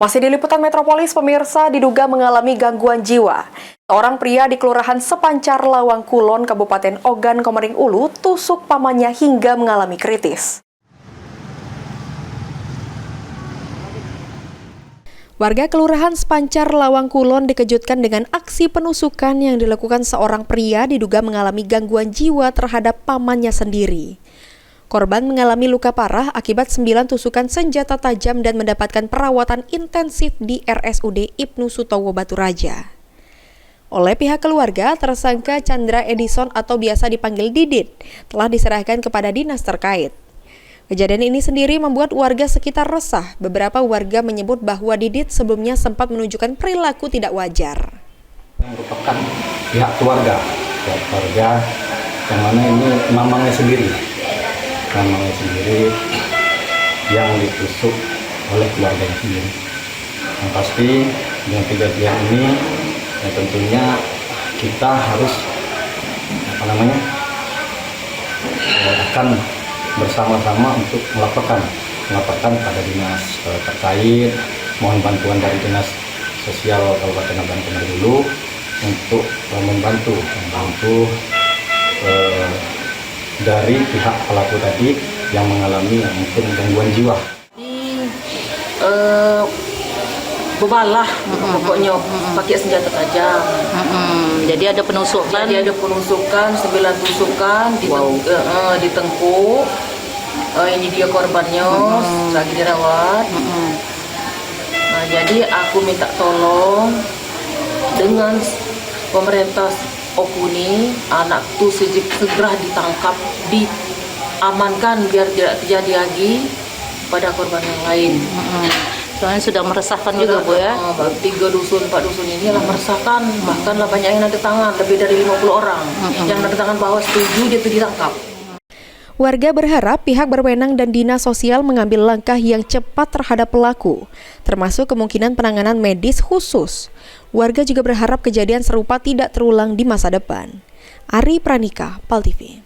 Masih di Liputan Metropolis, pemirsa, diduga mengalami gangguan jiwa. Seorang pria di Kelurahan Sepancar, Lawang Kulon, Kabupaten Ogan Komering Ulu, tusuk pamannya hingga mengalami kritis. Warga Kelurahan Sepancar, Lawang Kulon dikejutkan dengan aksi penusukan yang dilakukan seorang pria diduga mengalami gangguan jiwa terhadap pamannya sendiri. Korban mengalami luka parah akibat 9 tusukan senjata tajam dan mendapatkan perawatan intensif di RSUD Ibnu Sutowo Batu Raja. Oleh pihak keluarga, tersangka Chandra Edison atau biasa dipanggil Didit telah diserahkan kepada dinas terkait. Kejadian ini sendiri membuat warga sekitar resah. Beberapa warga menyebut bahwa Didit sebelumnya sempat menunjukkan perilaku tidak wajar. Merupakan pihak keluarga yang mana ini mamangnya sendiri yang ditusuk oleh keluarganya sendiri. Yang pasti dengan kejadian ini ya tentunya kita harus akan bersama-sama untuk melaporkan pada dinas terkait, mohon bantuan dari dinas sosial Kabupaten Ogan Komering Ulu untuk membantu dari pihak pelaku tadi yang mengalami mungkin gangguan jiwa. Bebalah pokoknya pakai senjata tajam. Jadi ada penusukan. 9 tusukan di tengkuk. Ini dia korbannya lagi dirawat. Nah, jadi aku minta tolong dengan pemerintah Okuni, anak tuh segera ditangkap, diamankan biar tidak terjadi lagi pada korban yang lain. Soalnya sudah meresahkan juga, Bu, ya. 3 dusun, 4 dusun ini lah meresahkan, bahkan lah banyak yang nada tangan, lebih dari 50 orang yang nada tangan bahwa setuju dia itu ditangkap. Warga berharap pihak berwenang dan dinas sosial mengambil langkah yang cepat terhadap pelaku, termasuk kemungkinan penanganan medis khusus. Warga juga berharap kejadian serupa tidak terulang di masa depan. Ari Pranika, PAL TV.